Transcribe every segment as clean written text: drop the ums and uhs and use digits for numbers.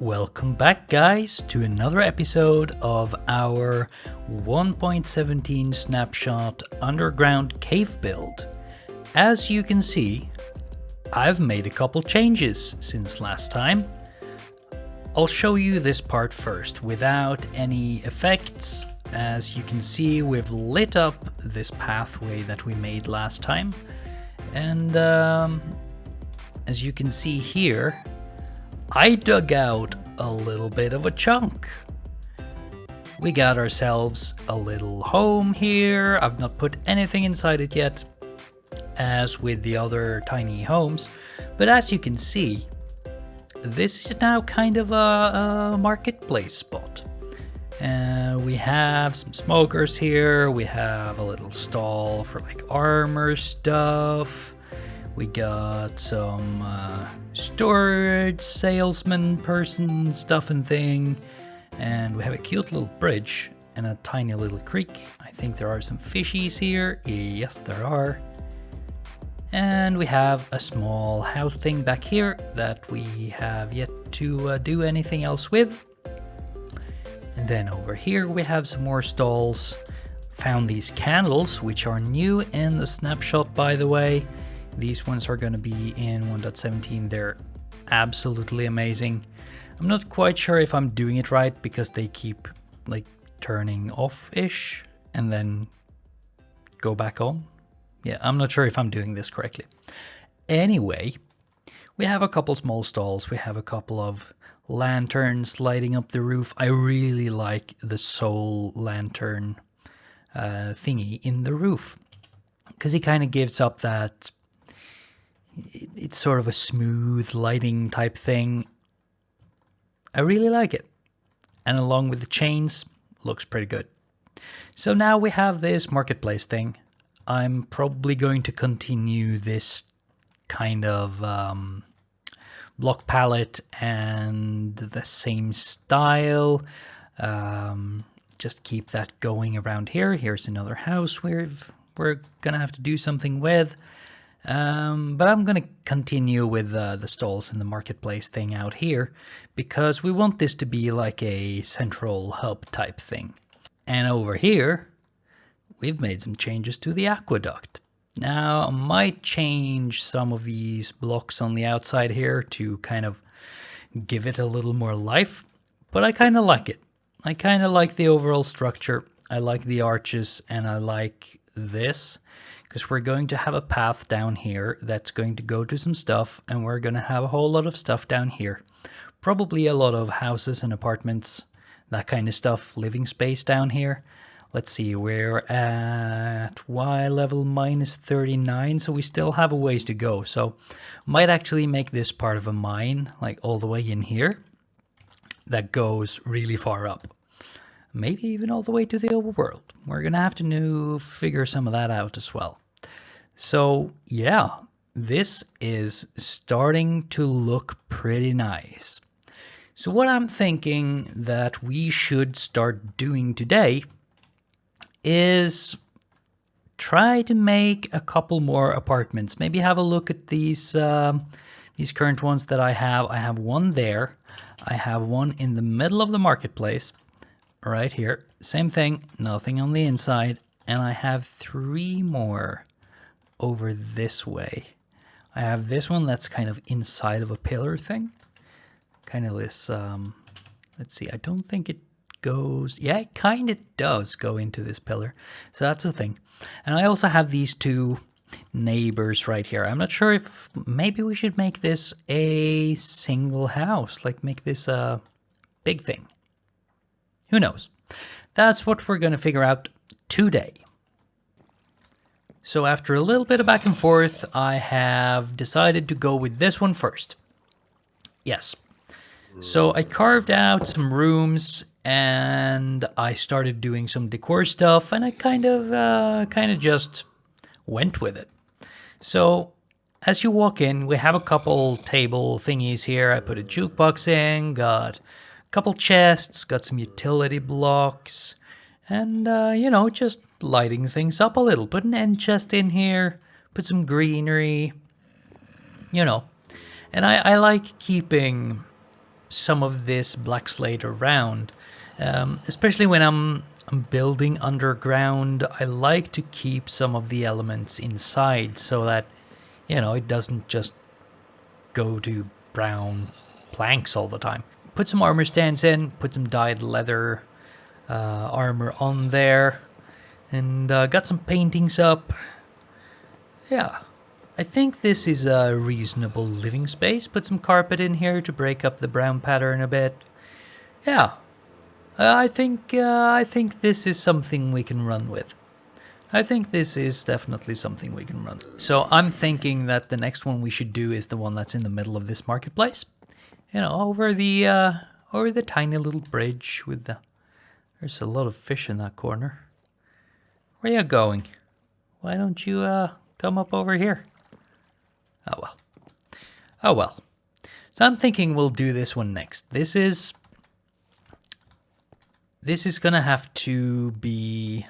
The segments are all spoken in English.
Welcome back, guys, to another episode of our 1.17 Snapshot underground cave build. As you can see, I've made a couple changes since last time. I'll show you this part first without any effects. As you can see, we've lit up this pathway that we made last time. And as you can see here, I dug out a little bit of a chunk. We got ourselves a little home here. I've not put anything inside it yet, as with the other tiny homes. But as you can see, this is now kind of a marketplace spot. We have some smokers here. We have a little stall for like armor stuff. We got some storage salesman person stuff and thing. And we have a cute little bridge and a tiny little creek. I think there are some fishies here. Yes, there are. And we have a small house thing back here that we have yet to do anything else with. And then over here we have some more stalls. Found these candles, which are new in the snapshot, by the way. These ones are going to be in 1.17. They're absolutely amazing. I'm not quite sure if I'm doing it right because they keep like turning off-ish and then go back on. Yeah, I'm not sure if I'm doing this correctly. Anyway, we have a couple small stalls. We have a couple of lanterns lighting up the roof. I really like the soul lantern thingy in the roof because it kind of gives up that it's sort of a smooth lighting type thing. I really like it. And along with the chains, looks pretty good. So now we have this marketplace thing. I'm probably going to continue this kind of block palette and the same style. Just keep that going around here. Here's another house we're gonna have to do something with. But I'm going to continue with the stalls and the marketplace thing out here because we want this to be like a central hub type thing. And over here, we've made some changes to the aqueduct. Now, I might change some of these blocks on the outside here to kind of give it a little more life, but I kind of like it. I kind of like the overall structure. I like the arches and I like this. Because we're going to have a path down here that's going to go to some stuff, and we're going to have a whole lot of stuff down here. Probably a lot of houses and apartments, that kind of stuff, living space down here. Let's see, we're at Y level minus 39, so we still have a ways to go. So might actually make this part of a mine, like all the way in here, that goes really far up. Maybe even all the way to the overworld. We're going to have to figure some of that out as well. So yeah, this is starting to look pretty nice. So what I'm thinking that we should start doing today is try to make a couple more apartments. Maybe have a look at these current ones that I have. I have one there. I have one in the middle of the marketplace. Right here, same thing, nothing on the inside, and I have 3 more over this way. I have this one that's kind of inside of a pillar thing, kind of this, let's see, I don't think it goes, yeah, it kind of does go into this pillar, so that's the thing. And I also have these 2 neighbors right here. I'm not sure if maybe we should make this a single house, like make this a big thing. Who knows? That's what we're going to figure out today. So after a little bit of back and forth, I have decided to go with this one first. Yes. So I carved out some rooms and I started doing some decor stuff and I kind of just went with it. So as you walk in, we have a couple table thingies here. I put a jukebox in, got couple chests, got some utility blocks, and just lighting things up a little. Put an end chest in here, put some greenery, And I like keeping some of this black slate around, especially when I'm building underground. I like to keep some of the elements inside so that, you know, it doesn't just go to brown planks all the time. Put some armor stands in, put some dyed leather armor on there, and got some paintings up. Yeah, I think this is a reasonable living space. Put some carpet in here to break up the brown pattern a bit. Yeah, I think this is something we can run with. I think this is definitely something we can run. So I'm thinking that the next one we should do is the one that's in the middle of this marketplace. You know, over the tiny little bridge with the... There's a lot of fish in that corner. Where are you going? Why don't you come up over here? Oh well. Oh well. So I'm thinking we'll do this one next. This is gonna have to be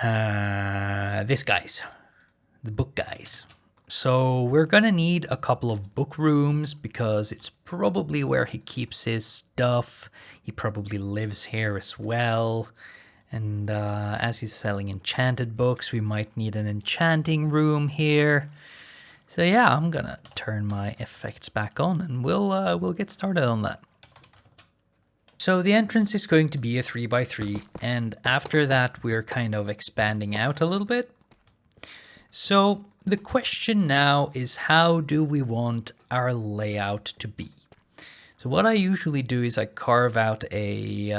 this guy's, the book guys. So we're gonna need a couple of book rooms because it's probably where he keeps his stuff. He probably lives here as well. And as he's selling enchanted books, we might need an enchanting room here. So yeah, I'm gonna turn my effects back on and we'll get started on that. So the entrance is going to be a 3x3, and after that we're kind of expanding out a little bit. So the question now is, how do we want our layout to be? So what I usually do is I carve out a,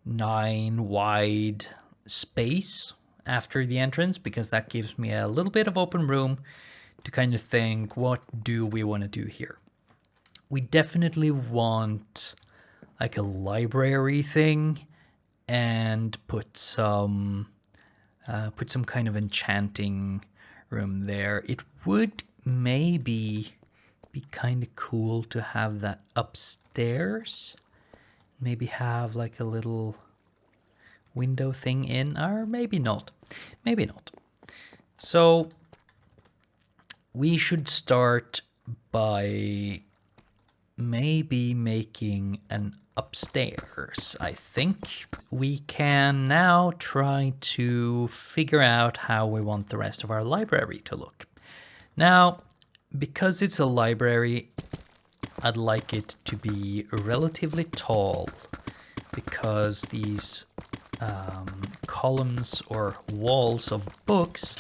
9 wide space after the entrance, because that gives me a little bit of open room to kind of think, what do we want to do here? We definitely want like a library thing, and put some kind of enchanting room there. It would maybe be kind of cool to have that upstairs. Maybe have like a little window thing in, or maybe not. Maybe not. So we should start by maybe making an upstairs. I think we can now try to figure out how we want the rest of our library to look. Now, because it's a library, I'd like it to be relatively tall, because these columns or walls of books,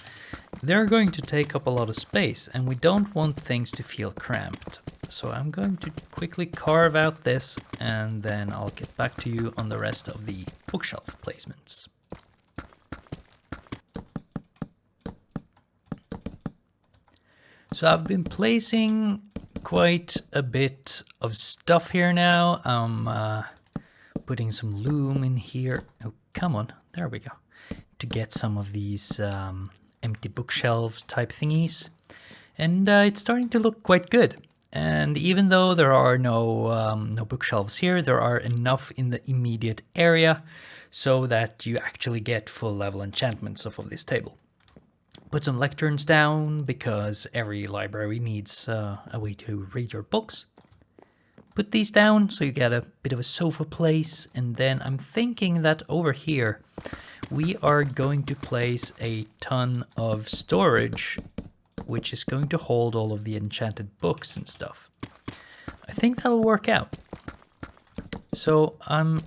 they're going to take up a lot of space, and we don't want things to feel cramped. So I'm going to quickly carve out this, and then I'll get back to you on the rest of the bookshelf placements. So I've been placing quite a bit of stuff here now. I'm putting some loom in here. Oh, come on. There we go. To get some of these empty bookshelves type thingies. And it's starting to look quite good. And even though there are no bookshelves here, there are enough in the immediate area so that you actually get full level enchantments off of this table. Put some lecterns down, because every library needs a way to read your books. Put these down so you get a bit of a sofa place, and then I'm thinking that over here we are going to place a ton of storage, which is going to hold all of the enchanted books and stuff. I think that'll work out. So I'm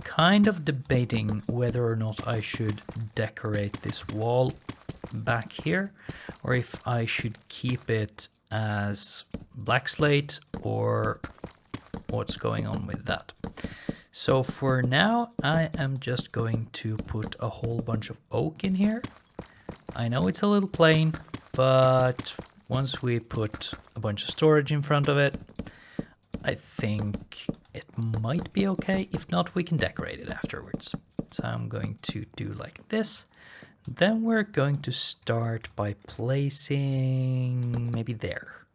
kind of debating whether or not I should decorate this wall back here, or if I should keep it as black slate, or what's going on with that. So for now, I am just going to put a whole bunch of oak in here. I know it's a little plain, but once we put a bunch of storage in front of it, I think it might be okay. If not, we can decorate it afterwards. So I'm going to do like this. Then we're going to start by placing maybe there.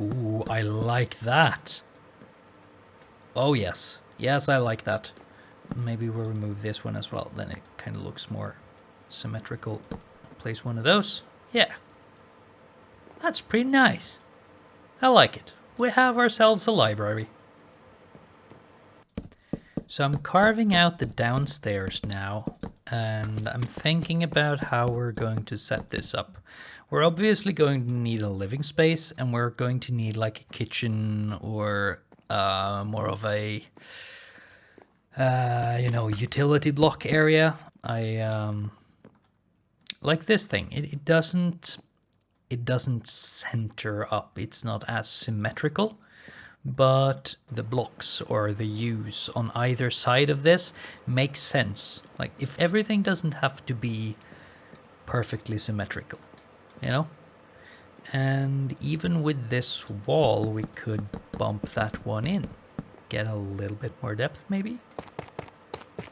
Ooh, I like that. Oh yes, yes, I like that. Maybe we'll remove this one as well. Then it kind of looks more symmetrical. Place one of those. Yeah. That's pretty nice. I like it. We have ourselves a library. So I'm carving out the downstairs now, and I'm thinking about how we're going to set this up. We're obviously going to need a living space, and we're going to need like a kitchen or more of a utility block area. I like this thing. It doesn't center up. It's not as symmetrical, but the blocks or the U's on either side of this makes sense. Like if everything doesn't have to be perfectly symmetrical, you know? And even with this wall, we could bump that one in. Get a little bit more depth, maybe?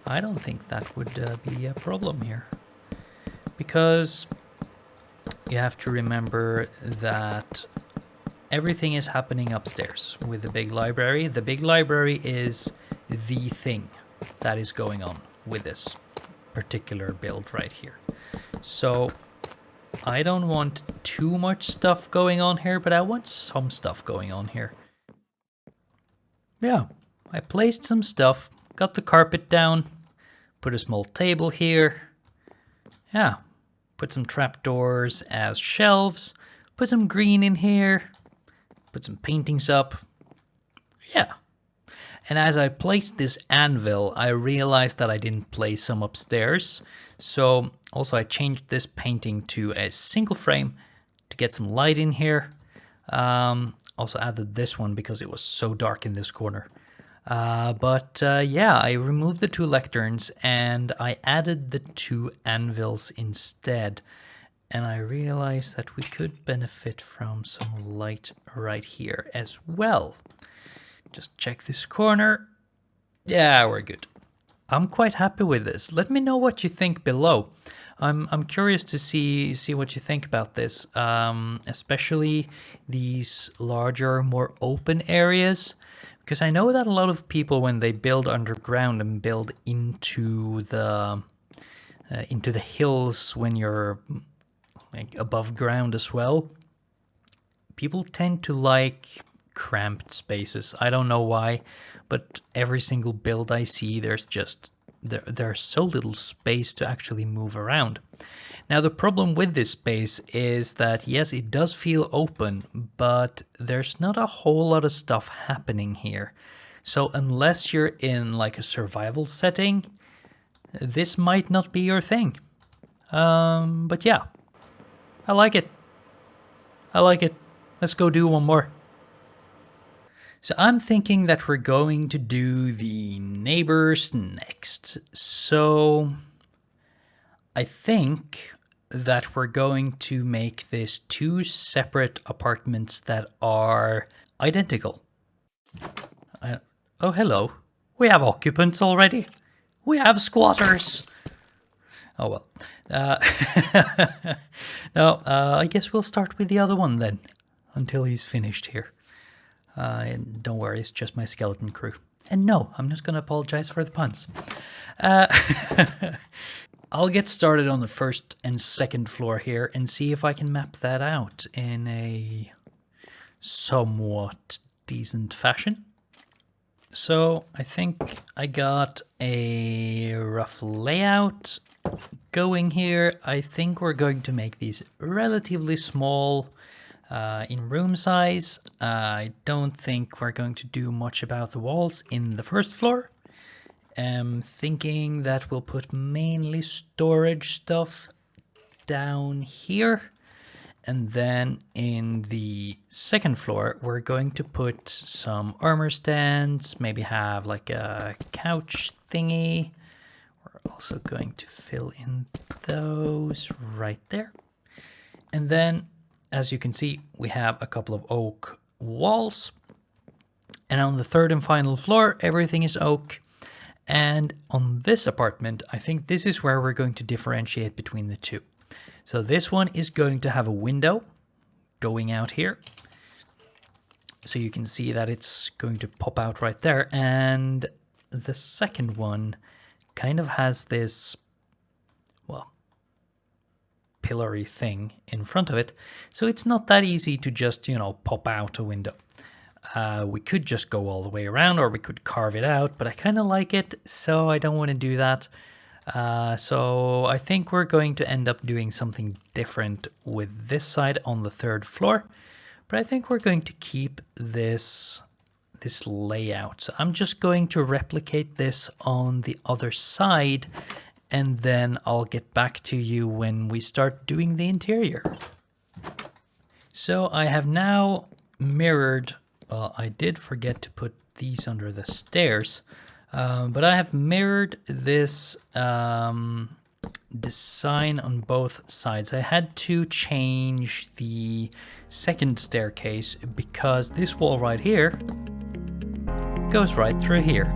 I don't think that would be a problem here. Because you have to remember that everything is happening upstairs with the big library. The big library is the thing that is going on with this particular build right here. So I don't want too much stuff going on here, but I want some stuff going on here. Yeah, I placed some stuff, got the carpet down, put a small table here. Yeah, put some trapdoors as shelves, put some green in here, put some paintings up. Yeah. And as I placed this anvil, I realized that I didn't place some upstairs. So also I changed this painting to a single frame to get some light in here. Also added this one because it was so dark in this corner. Yeah, I removed the two lecterns and I added the two anvils instead. And I realized that we could benefit from some light right here as well. Just check this corner. Yeah, we're good. I'm quite happy with this. Let me know what you think below. I'm curious to see what you think about this, especially these larger, more open areas. Because I know that a lot of people, when they build underground and build into the hills, when you're like above ground as well, people tend to like cramped spaces. I don't know why, but every single build I see, there's so little space to actually move around. Now the problem with this space is that yes, it does feel open, but there's not a whole lot of stuff happening here. So unless you're in like a survival setting, this might not be your thing. But yeah, I like it. Let's go do one more. So I'm thinking that we're going to do the neighbors next. So I think that we're going to make this two separate apartments that are identical. Oh, hello. We have occupants already. We have squatters. Oh, well. No, I guess we'll start with the other one then, until he's finished here. And don't worry, it's just my skeleton crew. And no, I'm not going to apologize for the puns. I'll get started on the first and second floor here and see if I can map that out in a somewhat decent fashion. So I think I got a rough layout going here. I think we're going to make these relatively small in room size. I don't think we're going to do much about the walls in the first floor. I'm thinking that we'll put mainly storage stuff down here. And then in the second floor, we're going to put some armor stands, maybe have like a couch thingy. We're also going to fill in those right there. And then, as you can see, we have a couple of oak walls. And on the third and final floor, everything is oak. And on this apartment, I think this is where we're going to differentiate between the two. So this one is going to have a window going out here. So you can see that it's going to pop out right there. And the second one kind of has this, well, pillory thing in front of it. So it's not that easy to just, pop out a window. We could just go all the way around, or we could carve it out, but I kind of like it, so I don't want to do that. So I think we're going to end up doing something different with this side on the 3rd floor, but I think we're going to keep this layout. So I'm just going to replicate this on the other side, and then I'll get back to you when we start doing the interior. So I have now mirrored, well, I did forget to put these under the stairs, but I have mirrored this design on both sides. I had to change the 2nd staircase because this wall right here goes right through here.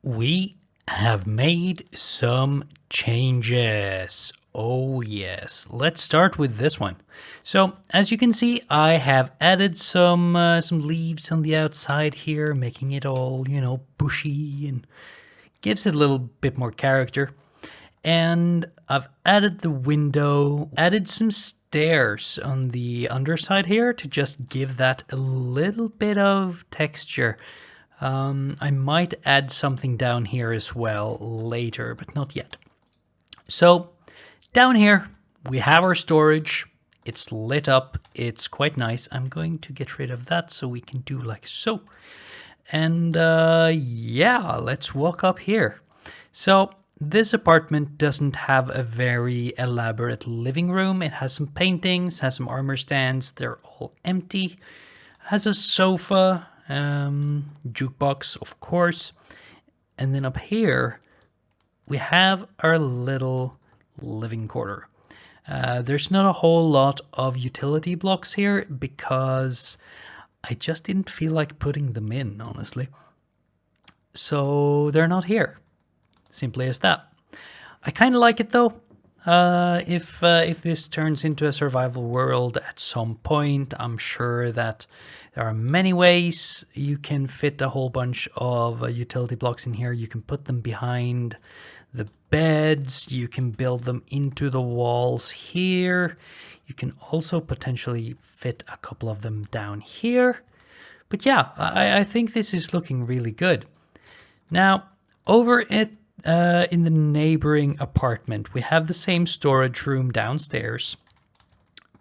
We have made some changes. Oh yes, let's start with this one. So as you can see, I have added some leaves on the outside here, making it all, bushy and gives it a little bit more character. And I've added the window, added some stairs on the underside here to just give that a little bit of texture. I might add something down here as well later, but not yet. So down here we have our storage. It's lit up. It's quite nice. I'm going to get rid of that so we can do like so. And yeah, let's walk up here. So this apartment doesn't have a very elaborate living room. It has some paintings, has some armor stands. They're all empty. Has a sofa, jukebox, of course. And then up here, we have our little living quarter. There's not a whole lot of utility blocks here because I just didn't feel like putting them in, honestly. So they're not here. Simply as that. I kind of like it though. If this turns into a survival world at some point, I'm sure that there are many ways you can fit a whole bunch of utility blocks in here. You can put them behind the beds. You can build them into the walls here. You can also potentially fit a couple of them down here. But yeah, I think this is looking really good. Now, over at in the neighboring apartment, we have the same storage room downstairs,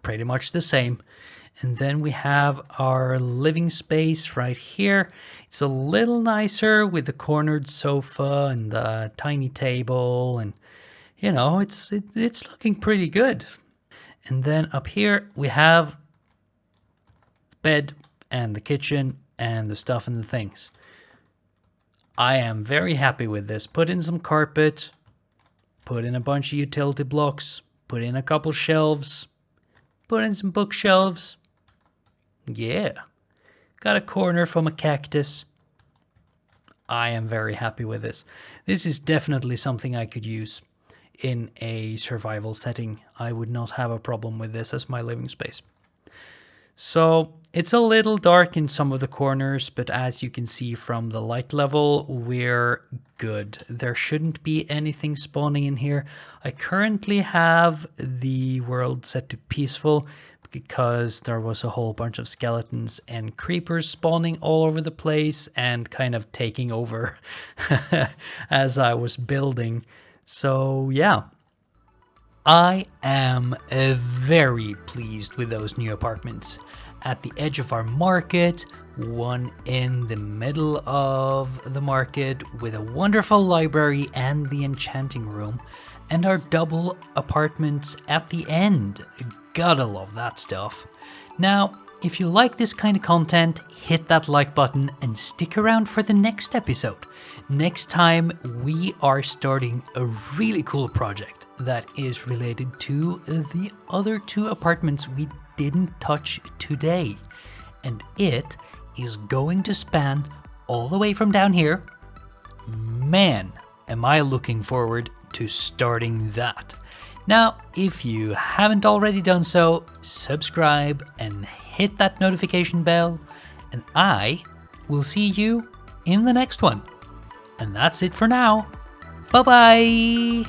pretty much the same. And then we have our living space right here. It's a little nicer with the cornered sofa and the tiny table, and you know, it's looking pretty good. And then up here we have the bed and the kitchen and the stuff and the things. I am very happy with this. Put in some carpet, put in a bunch of utility blocks, put in a couple shelves, put in some bookshelves. Yeah. Got a corner from a cactus. I am very happy with this. This is definitely something I could use in a survival setting. I would not have a problem with this as my living space. So it's a little dark in some of the corners, but as you can see from the light level, we're good. There shouldn't be anything spawning in here. I currently have the world set to peaceful because there was a whole bunch of skeletons and creepers spawning all over the place and kind of taking over as I was building. So yeah, I am very pleased with those new apartments. At the edge of our market, one in the middle of the market with a wonderful library and the enchanting room, and our double apartments at the end. Gotta love that stuff. Now, if you like this kind of content, hit that like button and stick around for the next episode. Next time, we are starting a really cool project that is related to the other two apartments we didn't touch today. And it is going to span all the way from down here. Man, am I looking forward to starting that. Now, if you haven't already done so, subscribe and hit that notification bell, and I will see you in the next one. And that's it for now. Bye-bye!